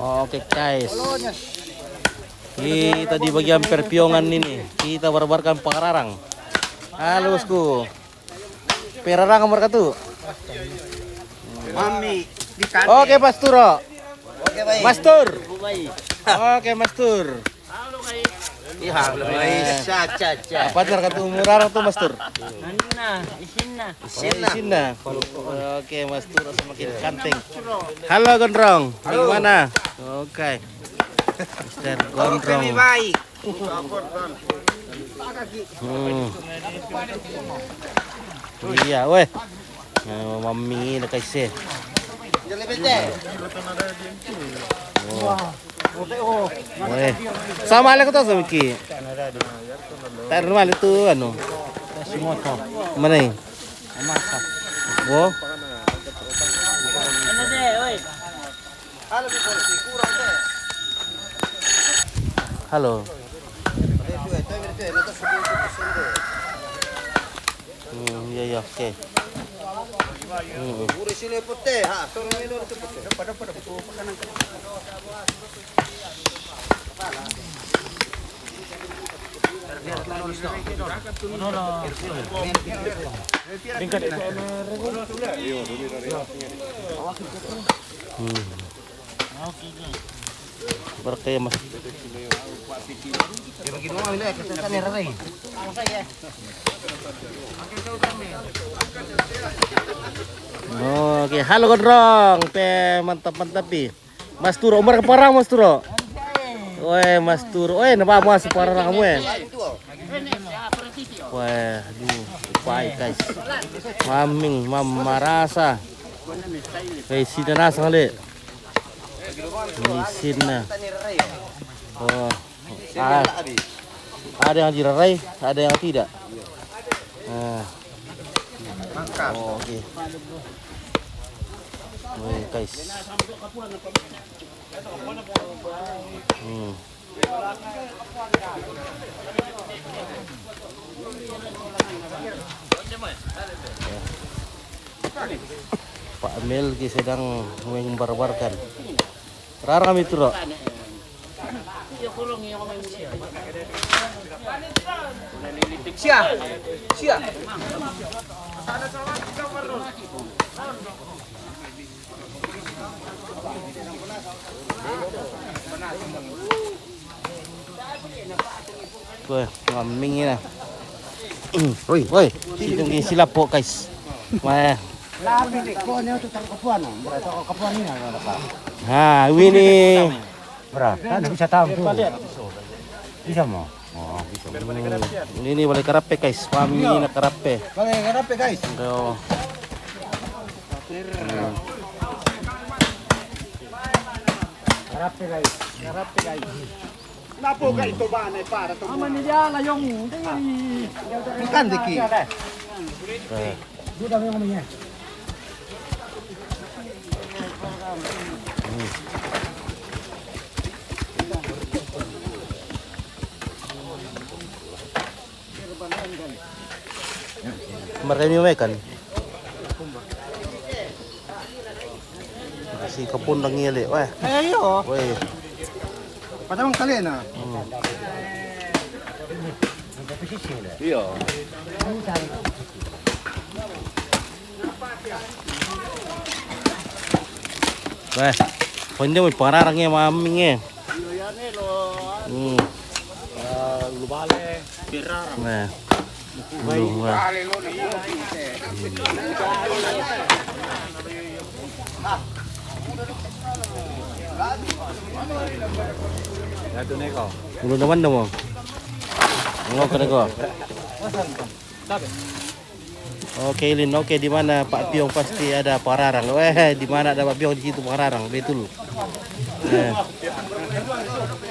Oke guys, kita di bagian perpiongan ini. Kita barbarkan pengararang. Halo bosku, perarang nomor satu. Mami di Oke Pasturo. Oke baik. Mastur. Oke Mastur. Iya, baik. Caca. Partner katu murarang tuh Mastur. Isin Isinna. Oke Mastur semakin cantik. Halo Gondrong. Gimana? Oke. Mister Gondrong. Oke, baik. Iya, weh. Mami nak kasi. Jadi bete. Weh. Sama ala ko to sa Miki. Tak normal itu ano. Mana ni? Oh. Halo. Iya, oke. Uri sini putih, ha. Turun ini itu putih. Pada Berkaya mas. Oke, halo Gondrong. Mantap pi. Mas Turo, umur keparang Mas Turo. Weh, Mas Turo. Weh, napa mas parang kamu eh? Wah, baik guys. Maming, mama rasa. Sini nasa kali. Sini. Oh, ada yang dirarai, ada yang tidak. Oh, oke. Wih, guys. Pak Amel sedang membarbarkan. Rara kami itu, Rok. Sia. Wah, ngaming ini. Woi, hitung silap po guys. Wah. Labi ni ko niya to tang kapuan. Berarti kapuan ni apa? Ha, ini. Berapa? Kan bisa tahu tu. Bisa mo. Oh, bisa. Ini boleh karape guys. Mami na karape. Boleh karape guys. Oh. Karape guys. Napo ka ito ba na para to? Aman niya la yung ikan diki. Duda mo yung niya. Marami makan. Si kapun nang ngili. Wah. Ayo. Woi. Padang kali na. Iya. Wah. Pwede mo pararangnya maming eh. Lubale, pirarang. Nah. Wah. Ito na ko. Ulo naman mo. Ngok ka na ko. Oke Lin, oke di mana Pak Piong pasti ada pararang. Weh, di mana ada Pak Piong di situ pararang, betul.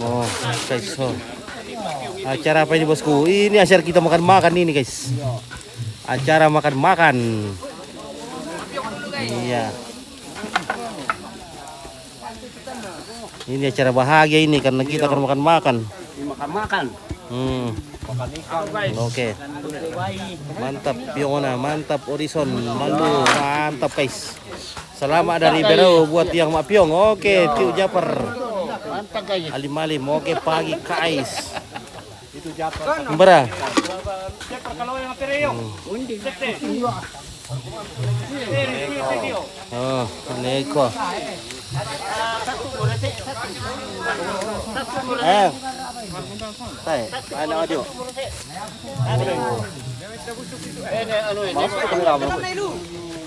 Oh, guys, so. Acara apa ini bosku? Ini acara kita makan-makan ini guys. Acara makan-makan. Iya. Ini acara bahagia ini karena kita akan makan-makan. Makan-makan. Oke. Mantap Piongona, mantap Horizon, Malu, mantap guys. Selamat dari Berau buat yang Mak Piong. Oke, Tiu Japar. Alim-alim. Oke, pagi guys. Itu jatuh. Bara. Kalau yang pereyong. Undi. Oh, neko. Tay, ano audio?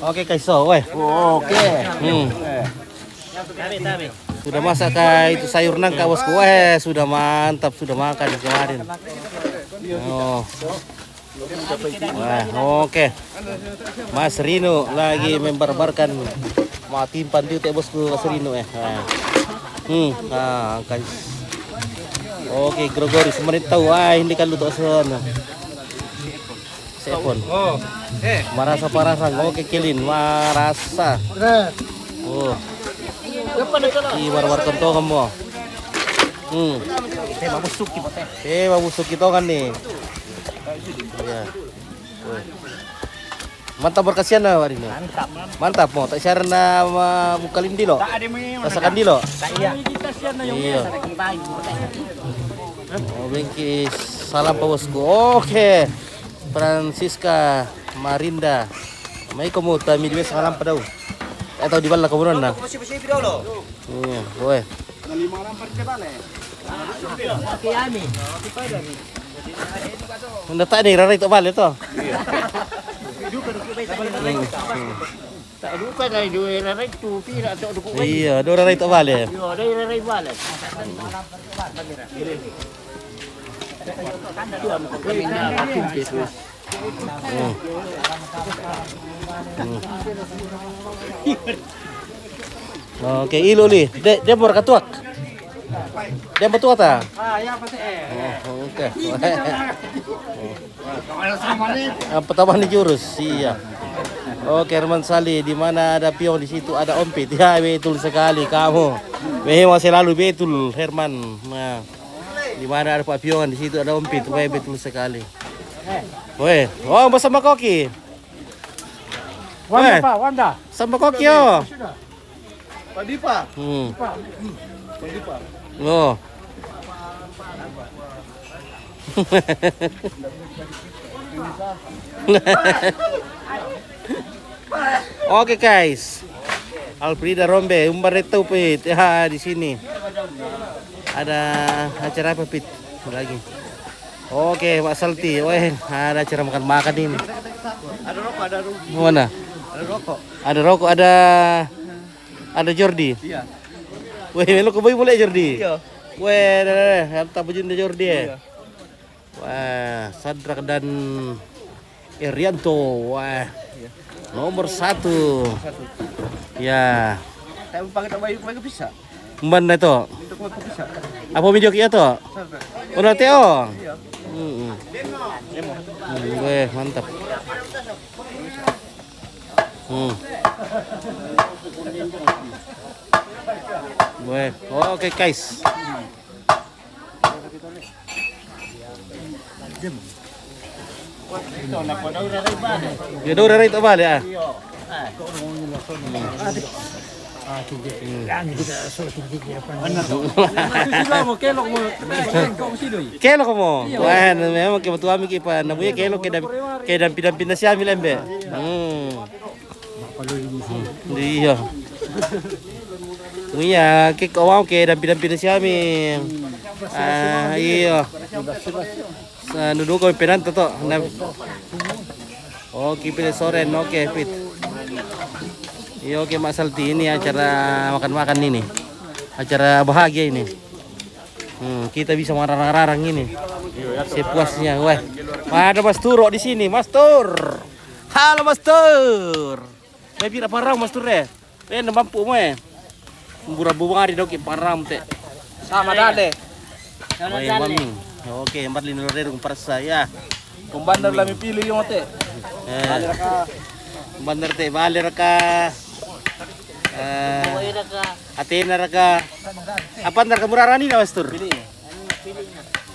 Oke, kaiso, weh. Oke. Sudah masak itu sayur nangka bosku. Sudah mantap, sudah makan kemarin. Oh. Wah, oke. Mas Rino lagi membarbarkan mati pantiu teh bosku Mas Rino guys. Oke, Gregory semenit tahu ini kan lu tuh sana. Sepon. Oh. Marasa parasan. Oke, kilin marasa. Oh. Ih, war-war kentongan mo. Mabusuk kita kan nih. Ya. Mantap berkasihan na hari ini. Mantap mo. Tak share na mukalin dilo. Tasakan dilo. Iya. Oh, bengkis. Salam pa bosku. Oke. Francisca Marinda. May kumuta mi diwes salam pa daw. Atau di bala kamunan na. Iya, boy. Nanda tak nih, rarai tak balik tu. Iya, dua rarai tak balik. Oke, ilo li. Dia mau katuak. Dia betul ta? Ya pasti. Oke. Yang pertama nih jurus, iya. Oke, Herman Sali, di mana ada pion di situ ada ompit. Ya, betul sekali kamu. Memang selalu betul, Herman. Nah, di mana ada Pak Pion di situ ada ompit. Weh, betul sekali. Weh, oh bersama koki. Wanda Pak, Wanda. Sama koki yo. Padi Pak. Padi Pak. Oh. Oke guys, Alfrida Rombe, Umbarito Pit, ya di sini ada acara apa Pit lagi? Oke, Pak Salti, weh ada acara makan-makan ini. Ada rokok, ada rokok. Mana? Ada rokok. Ada rokok, ada Jordi. Iya. Weh, lo kembali boleh Jordi? Iya. Weh, harta bujunda Jordi ya. Wah, Sadrak dan Irianto, wah, nomor 1. Ya. Saya pakai tambah bisa. Mana itu? Untuk mau bisa. Apa video kia tuh? Udah Teo. Iya. Weh, mantap. Weh, oke guys. Ya udah itu balik ah. Kelo kamu. Wah, memang kita tua mi kita nabuya kelo ke dampi-dampi na siya milembe. Iya. Iya, ke kawau ke dampi-dampi na siya mi. Iya. Sa nudu ko pinanta to. Oke, pilih soren, oke, Pit. Iya, oke, Mak Salti, ini acara makan-makan ini. Acara bahagia ini. Kita bisa marah-marah ini. Sepuasnya, weh. Ada Mas Turo di sini, Mas Tur. Halo Mas Tur. May pira parang Mas Tur eh. Mampu mo eh. Murah-bunga di doki parang teh. Sama dale. Oke, mami. Oke, 4 kung para saya. Kung bandar lang pilih yung ate. Bandar teh, balir ka. Atina raka. Apa ntar kemurarani na Mas Tur?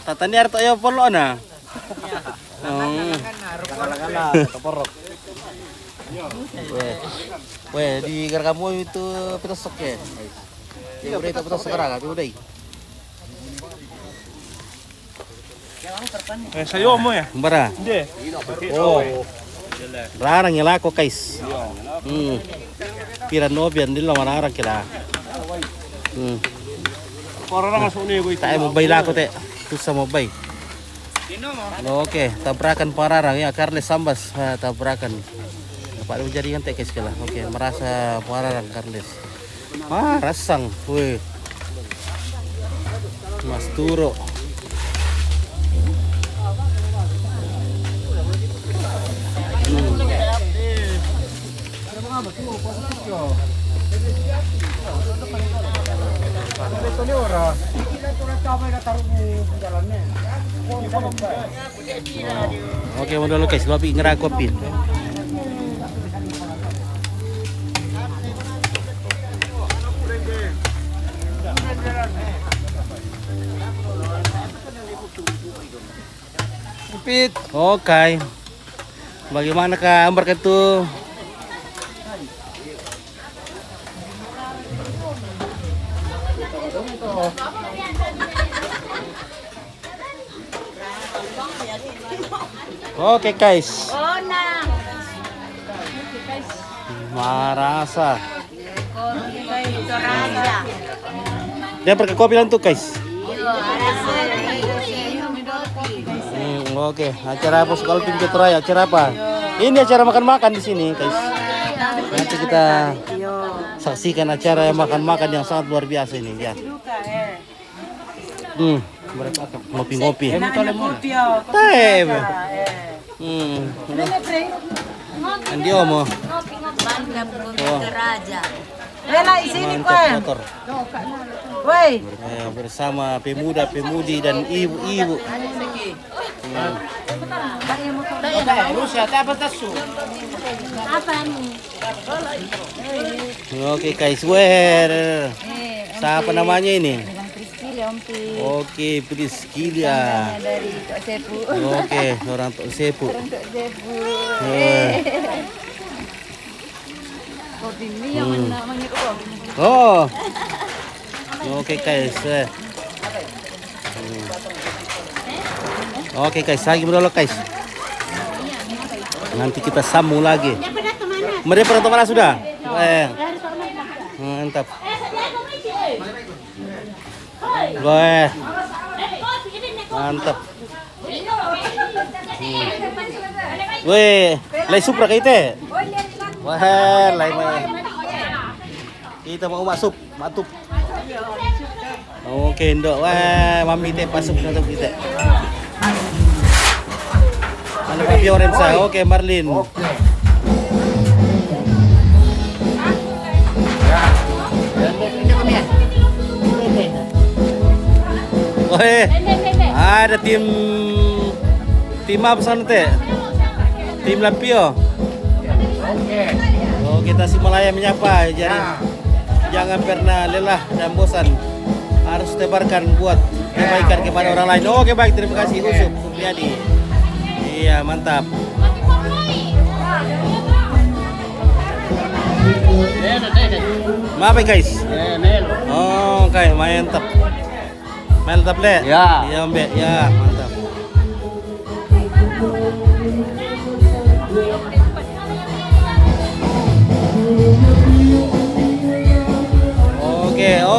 Tatani arto ayo polo na. Weh, di garkamu itu pitosok ya. Udah itu pitosok sekarang, udah. Sa'yo mo ya? Kumbara. Hindi. Oh. Rarang yang lako guys. Pira nobian nila mararang kila. Para lang masuk niyo ko ito. Tayo mobile lako te. Susah mobile. Oke, tabrakan pararang ya Carles Sambas tabrakan. Dapat menjadikan te guys kala. Oke, merasa pararang Carles. Rasang. Wih. Mas Turo. Oke, mau dulu guys, kopi ngerakopin. Oke. Bagaimana kabar itu? Oke guys. Marasa. Dia pergi kopi lang tuh guys. Oke, acara apa sekolah pintu raya? Acara apa? Ini acara makan-makan di sini guys. Nanti kita saksikan acara makan-makan yang sangat luar biasa ini ya. Ngopi-ngopi. Teh. Andi omo. Motor. Woi, Bersama pemuda-pemudi dan ibu-ibu. Oke guys, siapa namanya ini? Oke, Priscilia. dari Tok Sepu. Oke, orang Tok Sepu. Tok Sepu. Kopi ini yang namanya kopi. Oh. Oke guys. Oke guys, lagi dulu guys. Nanti kita sambung lagi. Mereka pernah kemana sudah? Mantap. Mantap. Lai supra kayak itu. Lai kita mau masuk, matup. Oke, ndok. Mami teh masuk untuk kita. Ano pa Fiorenza? Oke, Marlin. Ada tim apa sana teh? Tim Lampio. Oh, kita si Malaya menyapa. Jadi jangan pernah lelah dan bosan. Harus tebarkan buat kebaikan kepada orang lain. Oke, baik, terima kasih Usuk Supriyadi. Iya, mantap. Maaf guys. Oh, kayak mantap. Mantap le. Ya. Iya, Mbak. Ya, mantap.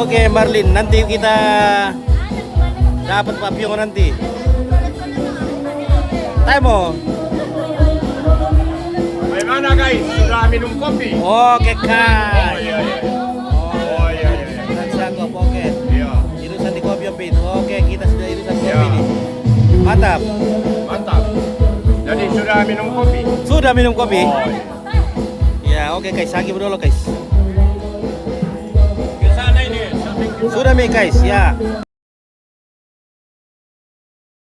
Oke, Marlin. Nanti kita dapat papio nanti. Taimo. Bagaimana guys? Sudah minum kopi? Oke, Kak. Oh iya. Sanggup, oke. Iya. Irusan di kopi apa itu? Oke, kita sudah irusan kopi Ya. ini. Mantap. Mantap. Jadi sudah minum kopi? Sudah minum kopi? Oh, iya. Ya, oke guys, lagi berdua guys. Ke sana ini. Sudah mi guys, ya.